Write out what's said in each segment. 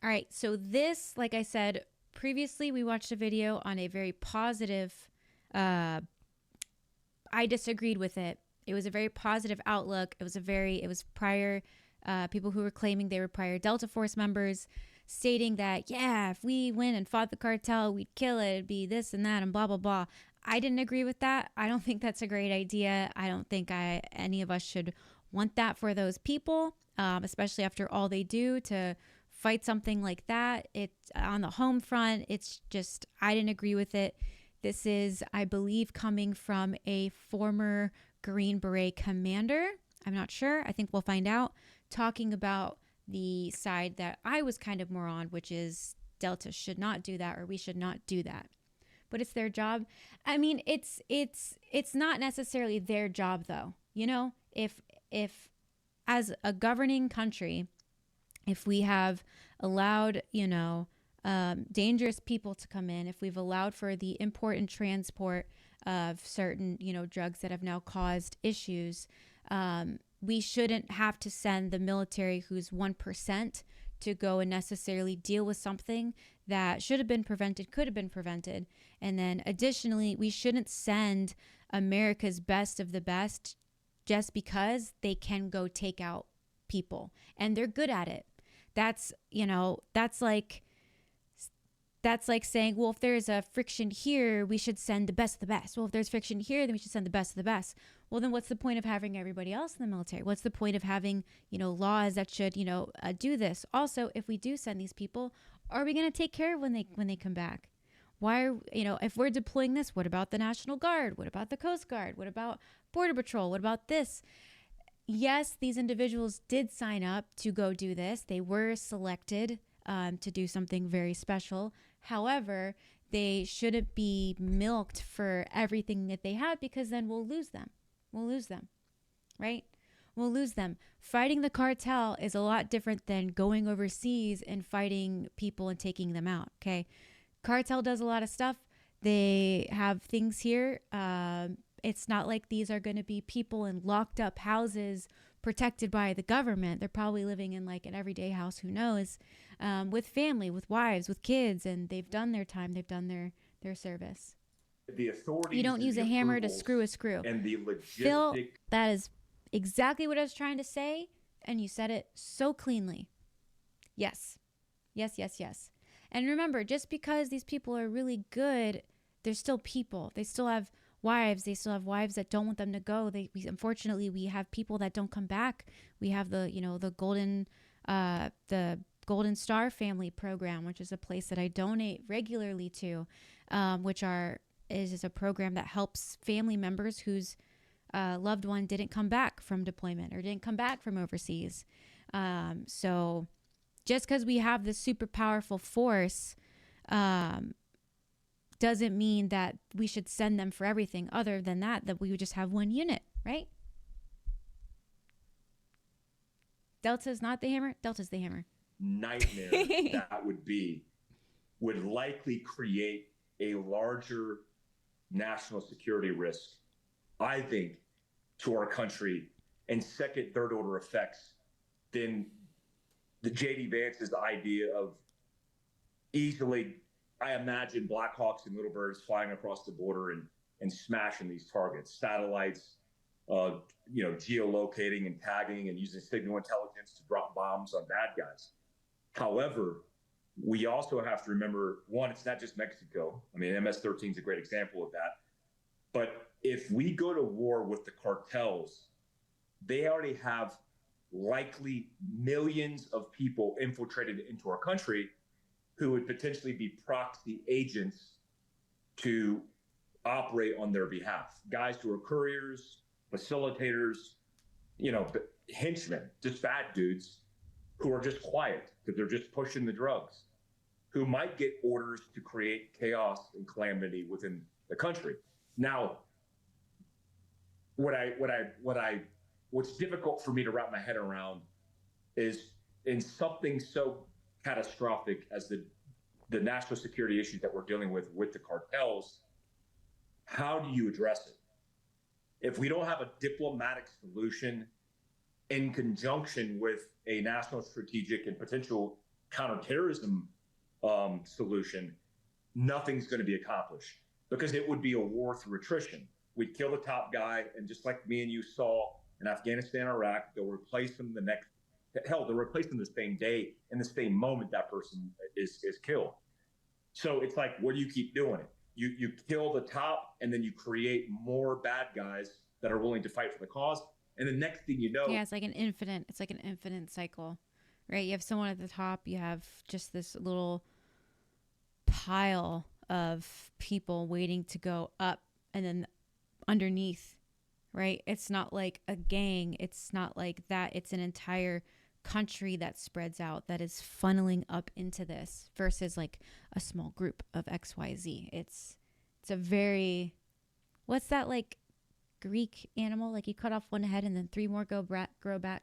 All right. So this, like I said previously, we watched a video on a very positive. I disagreed with it. It was a very positive outlook. It was prior people who were claiming they were prior Delta Force members, stating that, yeah, if we went and fought the cartel, we'd kill it. It'd be this and that and blah, blah, blah. I didn't agree with that. I don't think that's a great idea. I don't think any of us should want that for those people, especially after all they do to fight something like that. It's on the home front. It's just, I didn't agree with it. This is, I believe, coming from a former Green Beret commander. I'm not sure. I think we'll find out. Talking about the side that I was kind of more on, which is Delta should not do that, or we should not do that. But it's their job. I mean, it's not necessarily their job though. You know, if as a governing country, if we have allowed, dangerous people to come in, if we've allowed for the import and transport of certain, drugs that have now caused issues, we shouldn't have to send the military who's 1% to go and necessarily deal with something that should have been prevented, could have been prevented. And then additionally, we shouldn't send America's best of the best just because they can go take out people and they're good at it. That's like saying, well, if there's a friction here, we should send the best of the best. Well, if there's friction here, then we should send the best of the best. Well, then what's the point of having everybody else in the military? What's the point of having, laws that should, do this? Also, if we do send these people, are we going to take care of when they come back? Why are, if we're deploying this, what about the National Guard? What about the Coast Guard? What about Border Patrol? What about this? Yes, these individuals did sign up to go do this. They were selected to do something very special. However, they shouldn't be milked for everything that they have, because then we'll lose them. We'll lose them, right? We'll lose them. Fighting the cartel is a lot different than going overseas and fighting people and taking them out, okay? Cartel does a lot of stuff. They have things here. It's not like these are going to be people in locked up houses protected by the government. They're probably living in like an everyday house, who knows, with family, with wives, with kids, and they've done their time. They've done their service. The You authorities don't and use the a hammer to screw a approvals screw. and the Phil, logistic. that is exactly what I was trying to say, and you said it so cleanly. Yes. Yes, yes, yes. And remember, just because these people are really good, they're still people. They still have wives. They still have wives that don't want them to go. Unfortunately, we have people that don't come back. We have the Golden Star Family Program, which is a place that I donate regularly to, is a program that helps family members whose loved one didn't come back from deployment or didn't come back from overseas. So just because we have this super powerful force, doesn't mean that we should send them for everything. Other than that we would just have one unit, right? Delta's not the hammer. Delta's the hammer. Nightmare that would likely create a larger national security risk, I think, to our country, and second, third order effects than the JD Vance's idea of easily, I imagine, Blackhawks and Little Birds flying across the border and smashing these targets, satellites, geolocating and tagging and using signal intelligence to drop bombs on bad guys. However, we also have to remember, one, it's not just Mexico. I mean, MS-13 is a great example of that. But if we go to war with the cartels, they already have likely millions of people infiltrated into our country who would potentially be proxy agents to operate on their behalf. Guys who are couriers, facilitators, henchmen, just bad dudes who are just quiet because they're just pushing the drugs, who might get orders to create chaos and calamity within the country. Now, what's difficult for me to wrap my head around is, in something so catastrophic as the national security issues that we're dealing with the cartels, how do you address it? If we don't have a diplomatic solution in conjunction with a national strategic and potential counterterrorism solution, nothing's going to be accomplished because it would be a war through attrition. We'd kill the top guy, and just like me and you saw in Afghanistan, Iraq, they'll replace him the next. Hell, they'll replace them the same day, in the same moment that person is killed. So it's like, what do you keep doing it? You kill the top, and then you create more bad guys that are willing to fight for the cause. And the next thing you know, yeah, it's like an infinite cycle, right? You have someone at the top, you have just this little pile of people waiting to go up, and then underneath, right? It's not like a gang. It's not like that. It's an entire country that spreads out, that is funneling up into this, versus like a small group of XYZ. It's a very, what's that, like Greek animal? Like you cut off one head and then three more grow back.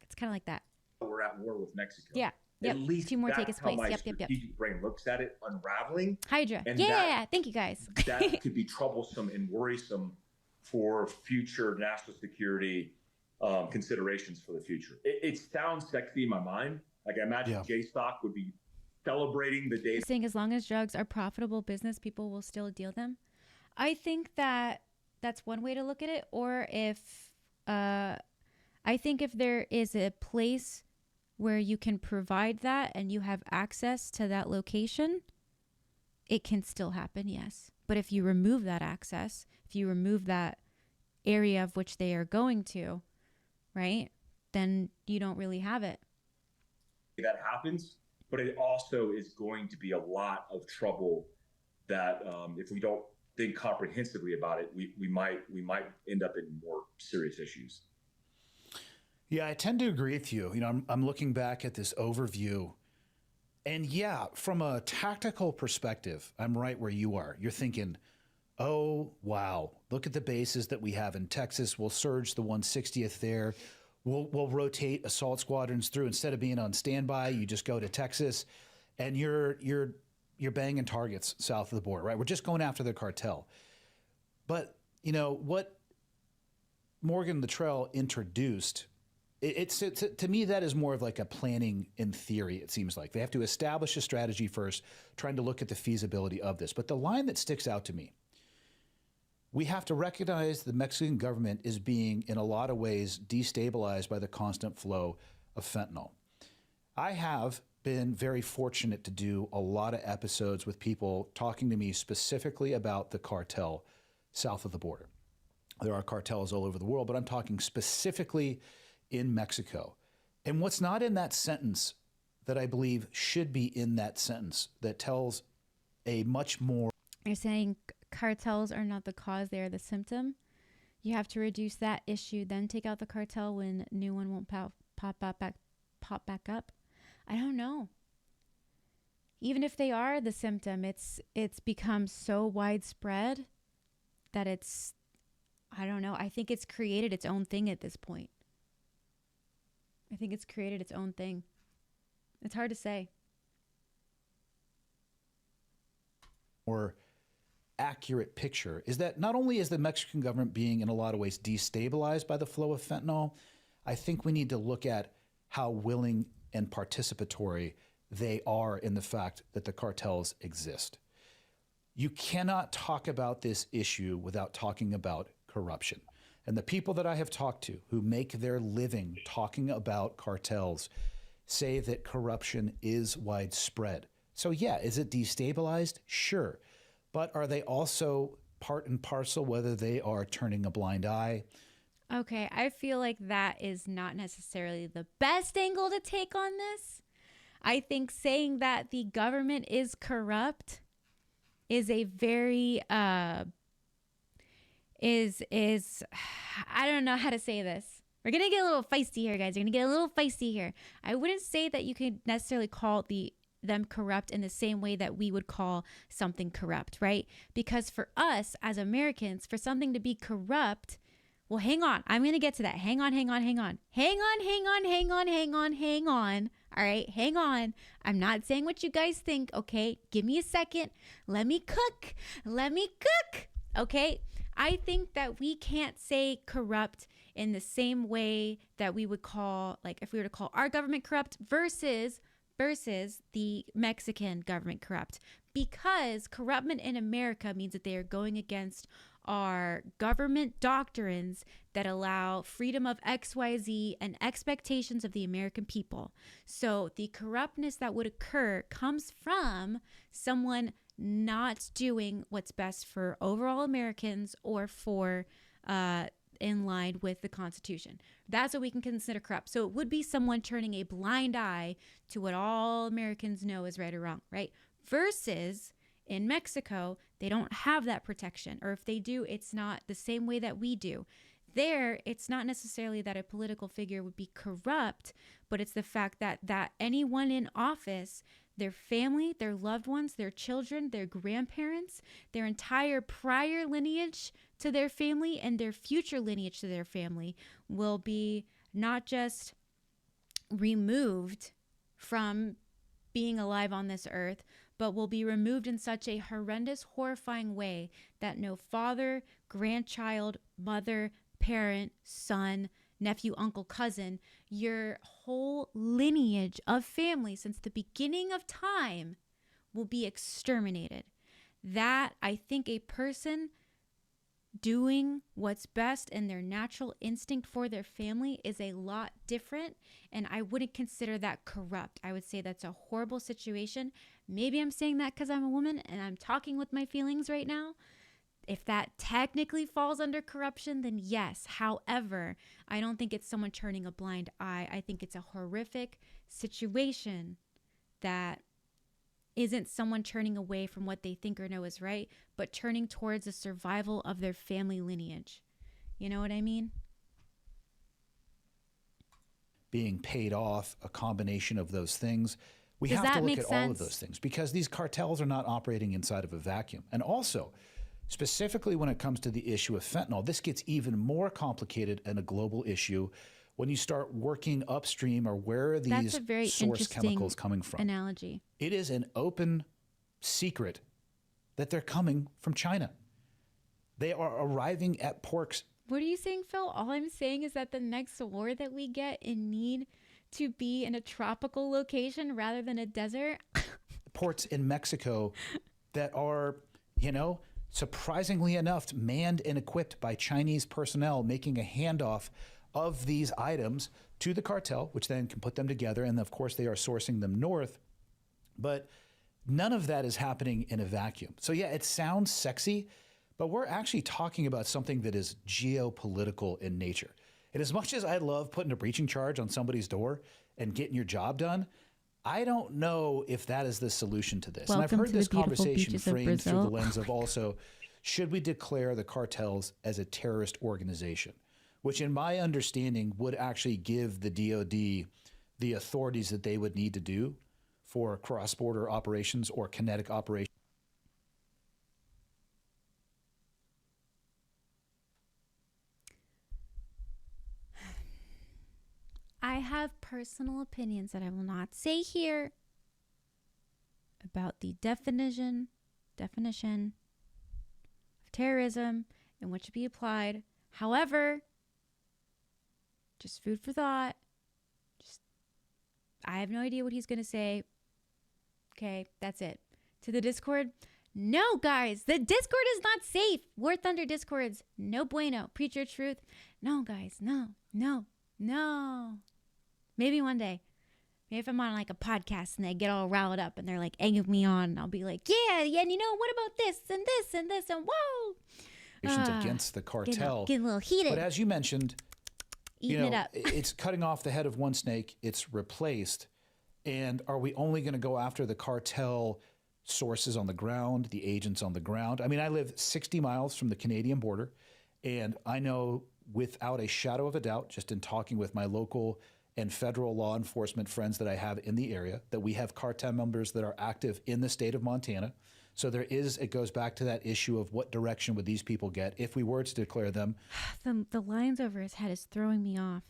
It's kind of like that. We're at war with Mexico. Yeah. At least two more take its place. My Yep. strategic brain looks at it unraveling. Hydra. And yeah. Thank you guys. That could be troublesome and worrisome for future national security considerations for the future. It sounds sexy in my mind. Like I imagine J-Stock would be celebrating the day. Saying as long as drugs are profitable business, people will still deal them. I think that that's one way to look at it. Or if I think if there is a place where you can provide that and you have access to that location, it can still happen, yes. But if you remove that access, if you remove that area of which they are going to, right, then you don't really have it. That happens, but it also is going to be a lot of trouble that if we don't think comprehensively about it, we might end up in more serious issues. Yeah, I tend to agree with you. You know, I'm looking back at this overview, and yeah, from a tactical perspective, I'm right where you are. You're thinking, oh, wow, look at the bases that we have in Texas. We'll surge the 160th there. We'll rotate assault squadrons through. Instead of being on standby, you just go to Texas, and you're banging targets south of the border, right? We're just going after the cartel. But, you know, what Morgan Luttrell introduced, to me, that is more of like a planning in theory, it seems like. They have to establish a strategy first, trying to look at the feasibility of this. But the line that sticks out to me, we have to recognize the Mexican government is being, in a lot of ways, destabilized by the constant flow of fentanyl. I have been very fortunate to do a lot of episodes with people talking to me specifically about the cartel south of the border. There are cartels all over the world, but I'm talking specifically in Mexico. And what's not in that sentence that I believe should be in that sentence that tells a much more... You're saying cartels are not the cause, they are the symptom. You have to reduce that issue, then take out the cartel when new one won't pop back up. I don't know. Even if they are the symptom, it's become so widespread that it's, I don't know. I think it's created its own thing at this point. I think it's created its own thing. It's hard to say. Or accurate picture is that not only is the Mexican government being in a lot of ways destabilized by the flow of fentanyl, I think we need to look at how willing and participatory they are in the fact that the cartels exist. You cannot talk about this issue without talking about corruption. And the people that I have talked to who make their living talking about cartels say that corruption is widespread. So yeah, is it destabilized? Sure. But are they also part and parcel whether they are turning a blind eye? Okay, I feel like that is not necessarily the best angle to take on this. I think saying that the government is corrupt is a very I don't know how to say this. We're gonna get a little feisty here, guys. We're gonna get a little feisty here. I wouldn't say that you could necessarily call them corrupt in the same way that we would call something corrupt, right? Because for us as Americans, for something to be corrupt, well, hang on. I'm gonna get to that. Hang on. All right, hang on. I'm not saying what you guys think, okay? Give me a second. Let me cook. Okay? I think that we can't say corrupt in the same way that we would call, like if we were to call our government corrupt versus versus the Mexican government corrupt. Because corruptment in America means that they are going against our government doctrines that allow freedom of XYZ and expectations of the American people. So the corruptness that would occur comes from someone not doing what's best for overall Americans or for in line with the Constitution. That's what we can consider corrupt. So it would be someone turning a blind eye to what all Americans know is right or wrong, right? Versus in Mexico, they don't have that protection. Or if they do, it's not the same way that we do. There, it's not necessarily that a political figure would be corrupt, but it's the fact that anyone in office, their family, their loved ones, their children, their grandparents, their entire prior lineage to their family and their future lineage to their family will be not just removed from being alive on this earth, but will be removed in such a horrendous, horrifying way that no father, grandchild, mother, parent, son, nephew, uncle, cousin, your whole lineage of family since the beginning of time will be exterminated. That, I think, a person doing what's best and their natural instinct for their family is a lot different, and I wouldn't consider that corrupt. I would say that's a horrible situation. Maybe I'm saying that because I'm a woman and I'm talking with my feelings right now. If that technically falls under corruption, then yes. However, I don't think it's someone turning a blind eye. I think it's a horrific situation that isn't someone turning away from what they think or know is right, but turning towards the survival of their family lineage. You know what I mean? Being paid off, a combination of those things. We Does have to that look make at all of sense? those things because these cartels are not operating inside of a vacuum. And also, specifically when it comes to the issue of fentanyl, this gets even more complicated and a global issue when you start working upstream or where are That's these a very source interesting chemicals coming from. analogy. It is an open secret that they're coming from China. They are arriving at ports. What are you saying, Phil? All I'm saying is that the next war that we get in need to be in a tropical location rather than a desert. Ports in Mexico that are, surprisingly enough, manned and equipped by Chinese personnel making a handoff of these items to the cartel, which then can put them together. And of course, they are sourcing them north. But none of that is happening in a vacuum. So yeah, it sounds sexy, but we're actually talking about something that is geopolitical in nature. And as much as I love putting a breaching charge on somebody's door and getting your job done, I don't know if that is the solution to this. Welcome and I've heard to this the beautiful conversation beaches of framed through Brazil. the lens of also, should we declare the cartels as a terrorist organization? Which in my understanding would actually give the DOD the authorities that they would need to do for cross-border operations or kinetic operations. I have personal opinions that I will not say here about the definition of terrorism and what should be applied. However, just food for thought. I have no idea what he's going to say. Okay, that's it. To the Discord, no, guys, the Discord is not safe. War Thunder Discords, no bueno. Preach your truth. No, guys, no. Maybe one day. Maybe if I'm on like a podcast and they get all riled up and they're like egging me on, and I'll be like, yeah, and what about this and this and this and whoa. Against the cartel. Getting a little heated. But as you mentioned, Eating it up. it's cutting off the head of one snake, it's replaced. And are we only going to go after the cartel sources on the ground, the agents on the ground? I mean, I live 60 miles from the Canadian border, and I know without a shadow of a doubt, just in talking with my local and federal law enforcement friends that I have in the area, that we have cartel members that are active in the state of Montana. So it goes back to that issue of what direction would these people get if we were to declare them. The lines over his head is throwing me off.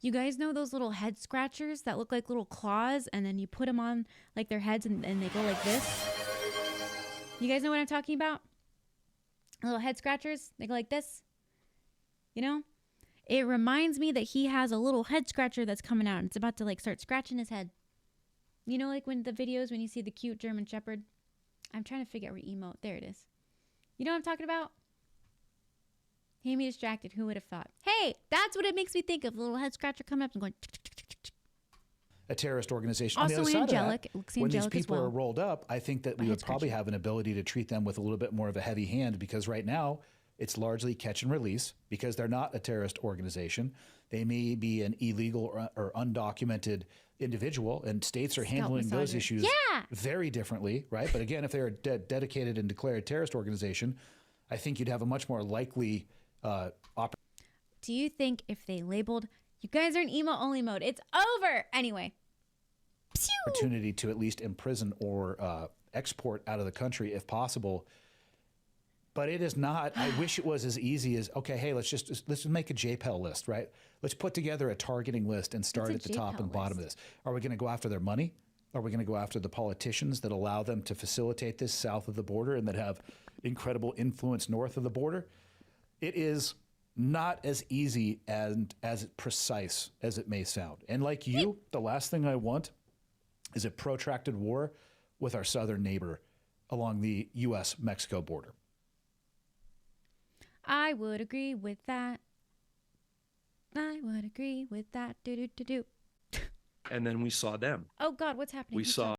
You guys know those little head scratchers that look like little claws, and then you put them on like their heads and they go like this? You guys know what I'm talking about? Little head scratchers, they go like this. It reminds me that he has a little head scratcher that's coming out and it's about to like start scratching his head. You know, like when the videos when you see the cute German Shepherd. I'm trying to figure out where emote. There it is. You know what I'm talking about? He made me distracted. Who would have thought? Hey, that's what it makes me think of. The little head scratcher coming up and going. A terrorist organization. Also On the other angelic. side It looks of that, when these angelic as people well. are rolled up, I think that we head would probably scratcher. have an ability to treat them with a little bit more of a heavy hand, because right now it's largely catch and release, because they're not a terrorist organization. They may be an illegal or undocumented individual, and states are handling those massager. issues Yeah. very differently, right? But again, if they're a dedicated and declared terrorist organization, I think you'd have a much more likely Do you think if they labeled, you guys are in emo only mode, it's over? Anyway. Pew! opportunity to at least imprison or export out of the country if possible. But it is not. I wish it was as easy as, okay, hey, let's just make a JPEL list, right? Let's put together a targeting list and start at the top JPEL and bottom of this. Are we going to go after their money? Are we going to go after the politicians that allow them to facilitate this south of the border and that have incredible influence north of the border? It is not as easy and as precise as it may sound. And like you, the last thing I want is a protracted war with our southern neighbor along the U.S.-Mexico border. I would agree with that. I would agree with that. Do do do do. And then we saw them. Oh God, what's happening? We Who's saw